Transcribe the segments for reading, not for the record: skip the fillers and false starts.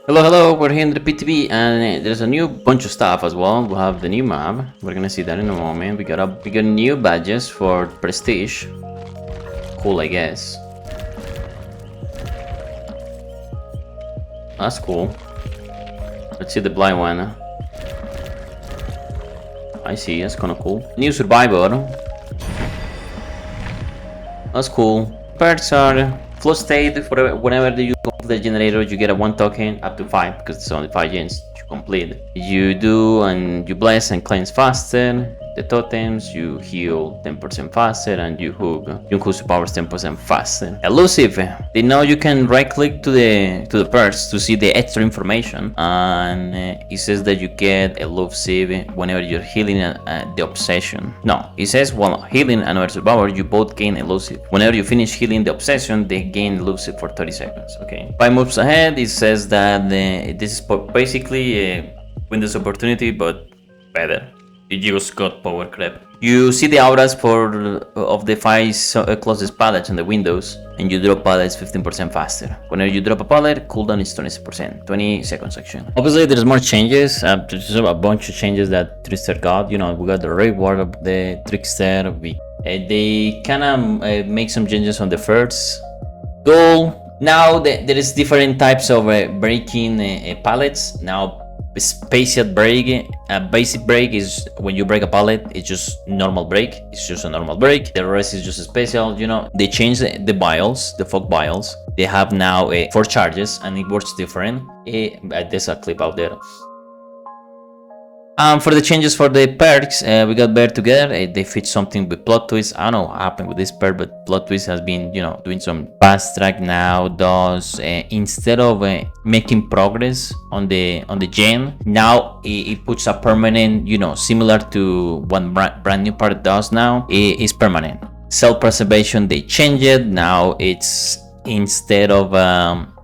Hello, hello, we're here in the PTV and there's a new bunch of stuff as well. We have the new map, we're gonna see that in a moment. We got new badges for Prestige. Cool, I guess. That's cool. Let's see the Blight one. I see, that's kinda cool. New Survivor. That's cool. Perks are flow state. Whenever you complete the generator, you get a 1 token up to 5 because it's only 5 gens to complete. You do and you bless and cleanse faster. The totems, you heal 10% faster and you hook powers 10% faster. Elusive. They know you can right click to the perks to see the extra information, and it says that you get elusive whenever you're healing the obsession. No, it says while healing another survivor, you both gain elusive. Whenever you finish healing the obsession, they gain elusive for 30 seconds. Okay. 5 moves ahead, it says that this is basically Windows opportunity, but better. You just got power creep. You see the auras of the 5 closest pallets on the windows, and you drop pallets 15% faster. Whenever you drop a pallet, cooldown is 20%, 20 seconds actually. Obviously, there's more changes. There's a bunch of changes that Trickster got. You know, we got the reward of the Trickster. They kind of make some changes on the first goal. Now there is different types of breaking pallets. Now, special break, basic break is when you break a pallet, it's just normal break. It's just a normal break. The rest is just a special. You know, they changed the vials, the fog vials. They have now 4 charges, and it works different. There's a clip out there. For the changes for the perks, we got better together. They fit something with plot twist. I don't know what happened with this perk, but plot twist has been, you know, doing some fast track now. Does instead of making progress on the gen, now it puts a permanent, you know, similar to what brand new part does now. It is permanent. Self-preservation, they changed it. Now it's instead of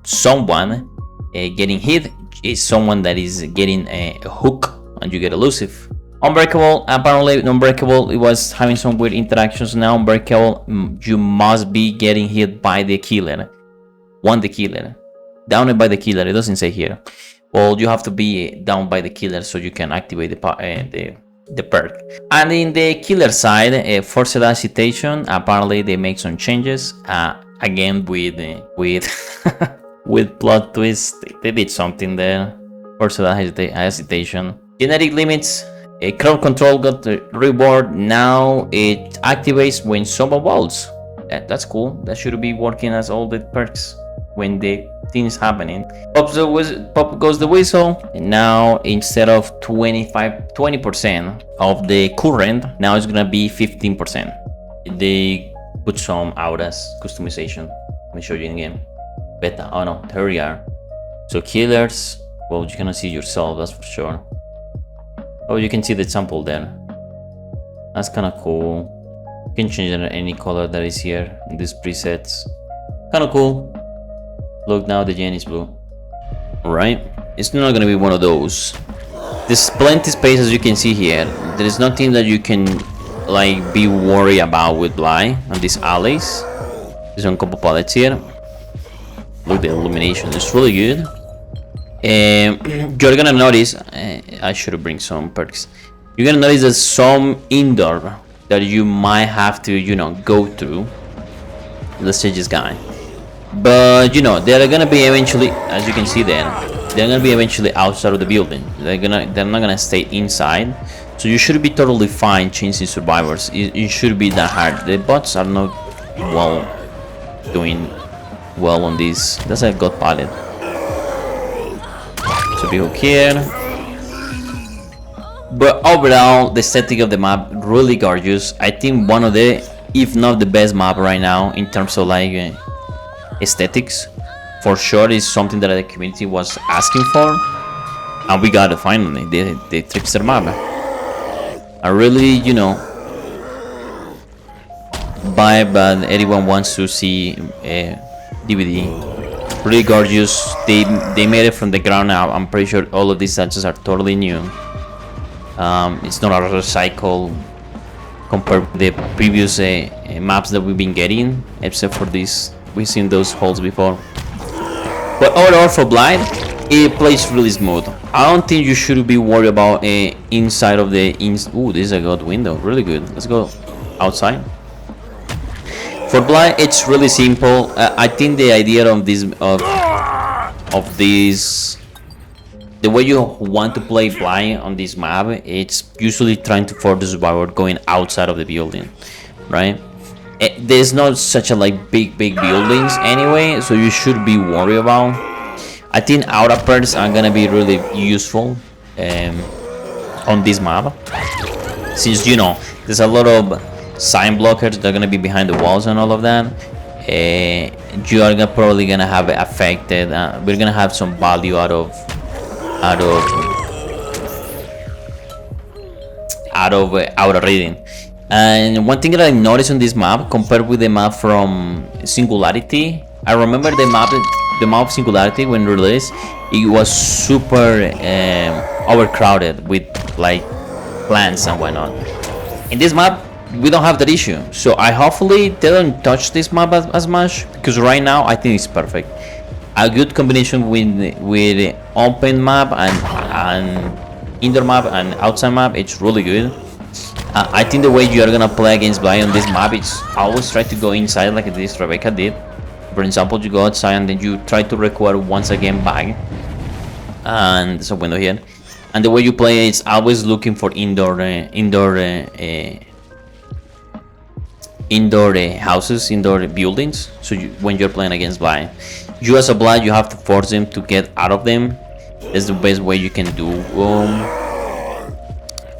someone getting hit, it's someone that is getting a hook. And you get elusive. Unbreakable, apparently Unbreakable, it was having some weird interactions. Now Unbreakable, you must be getting hit by the killer. The killer. Downed by the killer, it doesn't say here. Well, you have to be down by the killer so you can activate the perk. And in the killer side, forced agitation, apparently they make some changes. Again with with plot twist, they did something there. Forced agitation. Genetic limits, crowd control got the reward. Now it activates when someone walls. That's cool. That should be working as all the perks when the thing is happening. Pop goes the whistle. And now instead of 20% of the current, now it's gonna be 15%. They put some auras customization. Let me show you in game. Beta. Oh no, there we are. So killers. Well, you cannot see yourself, that's for sure. Oh, you can see the sample there. That's kind of cool. You can change it in any color that is here in these presets. Kind of cool. Look, now the gen is blue. Alright, it's not gonna be one of those. There's plenty space, as you can see here. There is nothing that you can like be worried about with Blight on these alleys. There's some couple pallets here. Look, the illumination is really good. You're gonna notice, I should bring some perks. You're gonna notice that some indoor that you might have to, you know, go through. Let's say this guy. But you know, they're gonna be eventually, as you can see there, they're gonna be eventually outside of the building. They're not gonna stay inside. So you should be totally fine changing survivors. It should be that hard. The bots are not doing well on this. That's a god pallet. To be hooked here, but overall the aesthetic of the map really gorgeous. I think one of the, if not the best map right now in terms of like aesthetics. For sure is something that the community was asking for, and we got it finally. The Trickster map. I really, you know, vibe, and everyone wants to see DVD. Really gorgeous. They made it from the ground up. I'm pretty sure all of these statures are totally new. It's not a recycle compared to the previous maps that we've been getting, except for this. We've seen those holes before. But overall for Blight, it plays really smooth. I don't think you should be worried about inside of the Ooh, this is a good window, really good. Let's go outside. For Blight, it's really simple. I think the idea of this the way you want to play Blight on this map, it's usually trying to force the survivor going outside of the building, right? There's not such a like big buildings anyway, so you should be worried about. I think outer parts are gonna be really useful on this map, since you know there's a lot of sign blockers that are gonna be behind the walls and all of that. You are probably gonna have it affected. We're gonna have some value out of outer reading. And one thing that I noticed on this map compared with the map from Singularity, I remember the map of Singularity when released, it was super overcrowded with like plants and whatnot. In this map, we don't have that issue, so I hopefully they don't touch this map as much, because right now I think it's perfect. A good combination with open map and indoor map and outside map, it's really good. I think the way you are gonna play against Blight on this map is always try to go inside like this Rebecca did. For example, you go outside and then you try to record once again back, and there's a window here. And the way you play is always looking for indoor houses, indoor buildings. So when you're playing against Blight, you as a Blight, you have to force them to get out of them. That's the best way you can do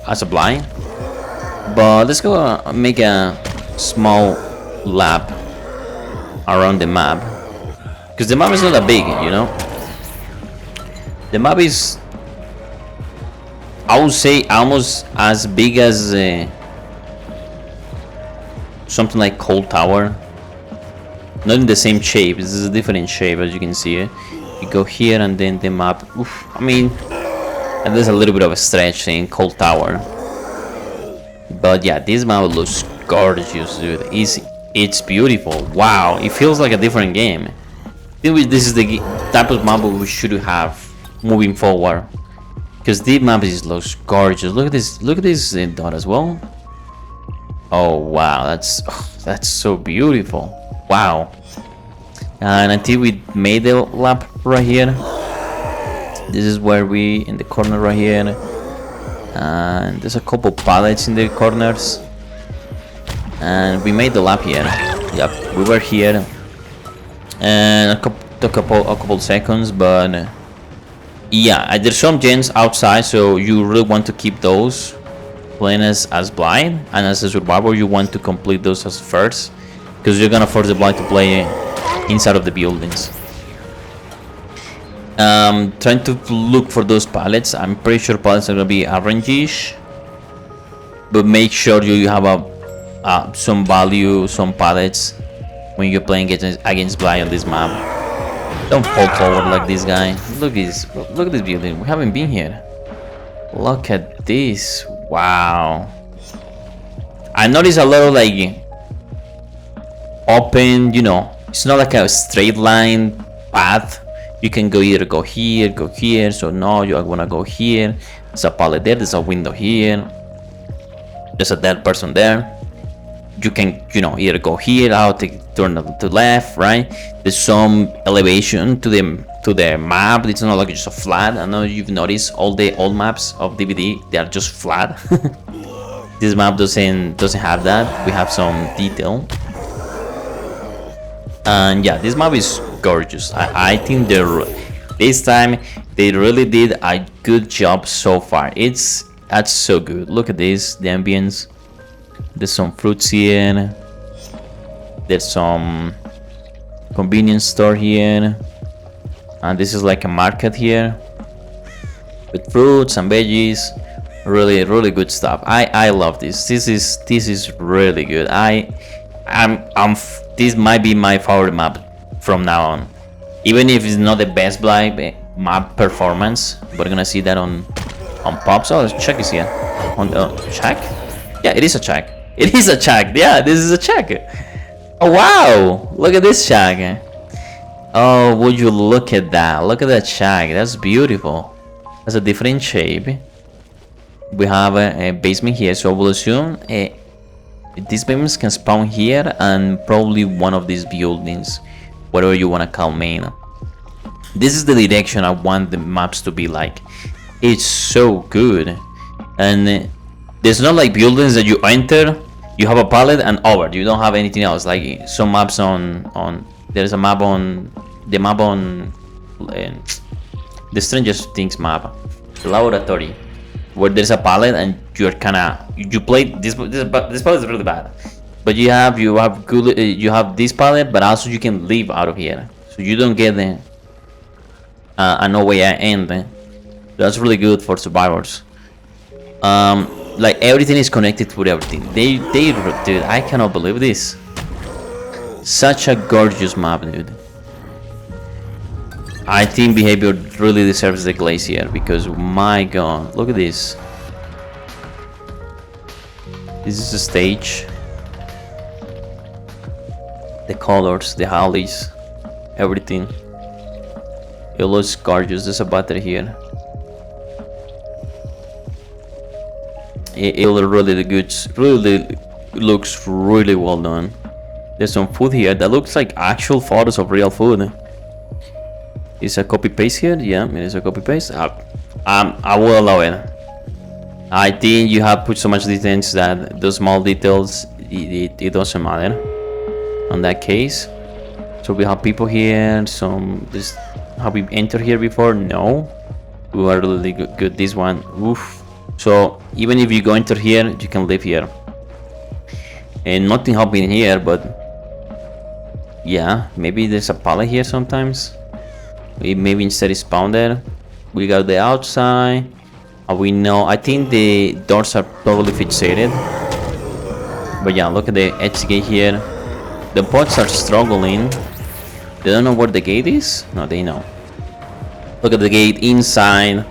as a Blight. But let's go make a small lap around the map, because the map is not that big, you know. The map is, I would say, almost as big as something like Cold Tower. Not in the same shape, this is a different shape, as you can see. You go here and then the map, oof, I mean, and there's a little bit of a stretch in Cold Tower. But yeah, this map looks gorgeous, dude. It's beautiful. Wow, it feels like a different game. I think this is the type of map we should have moving forward, because this map looks gorgeous. Look at this dot as well. Oh wow, that's so beautiful. Wow. And until we made the lap right here, this is where we in the corner right here. And there's a couple pallets in the corners, and we made the lap here. Yep, we were here and a couple seconds, but yeah, there's some gens outside, so you really want to keep those playing as Blight, and as a survivor you want to complete those as first, because you're gonna force the Blight to play inside of the buildings. Trying to look for those pallets. I'm pretty sure pallets are gonna be RNG-ish, but make sure you have some value, some pallets when you're playing against Blight on this map. Don't fall forward like this guy. Look at this building. We haven't been here. Look at this. Wow. I noticed a lot of like open, you know, it's not like a straight line path. You can either go here, so no, you wanna go here. There's a pallet there, there's a window here. There's a dead person there. You can, you know, either go here, out, turn to left, right? There's some elevation to the map. It's not like just a flat. I know you've noticed all the old maps of DVD, they are just flat. This map doesn't have that. We have some detail. And yeah, this map is gorgeous. I think this time they really did a good job so far. That's so good. Look at this, the ambience. There's some fruits here. There's some convenience store here, and this is like a market here with fruits and veggies. Really good stuff. I love this. This is really good. This might be my favorite map from now on, even if it's not the best Blight map performance. We're gonna see that on pops. Oh, check is here. On the check. Yeah, it is a check. It is a check. Yeah, this is a check. Oh wow! Look at this check. Oh, would you look at that? Look at that shack. That's beautiful. That's a different shape. We have a basement here, so I will assume these basements can spawn here and probably one of these buildings, whatever you want to call main. This is the direction I want the maps to be like. It's so good. And there's not like buildings that you enter, you have a pallet and over. You don't have anything else. Like some maps on there's a map on the the Strangest Things map, the laboratory, where there's a pallet and you're you play this pallet is really bad, but you have good you have this pallet, but also you can leave out of here, so you don't get a no way end. That's really good for survivors. Like everything is connected with everything. Dude, I cannot believe this. Such a gorgeous map, dude. I think Behavior really deserves the glacier because my god, look at this. This is the stage. The colors, the alleys, everything. It looks gorgeous. There's a battery here. It really good. Really looks really well done. There's some food here that looks like actual photos of real food. Is a copy paste here? Yeah, it is a copy paste. I will allow it. I think you have put so much details that those small details it doesn't matter. On that case, so we have people here. Have we entered here before? No. We were really good. This one. Oof. So even if you go enter here, you can live here. And nothing happening here, but yeah, maybe there's a pallet here sometimes. Maybe instead is spawn there. We got the outside. We know. I think the doors are totally fixated. But yeah, look at the edge gate here. The bots are struggling. They don't know where the gate is. No, they know. Look at the gate inside.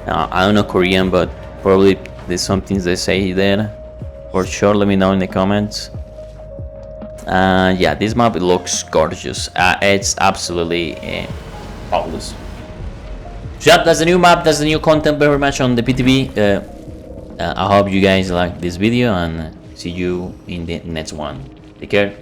I don't know Korean, but probably there's some things they say there. For sure, let me know in the comments. Yeah, this map looks gorgeous. It's absolutely fabulous. So yeah, that's the new map. That's the new content very much on the PTV. I hope you guys like this video and see you in the next one. Take care.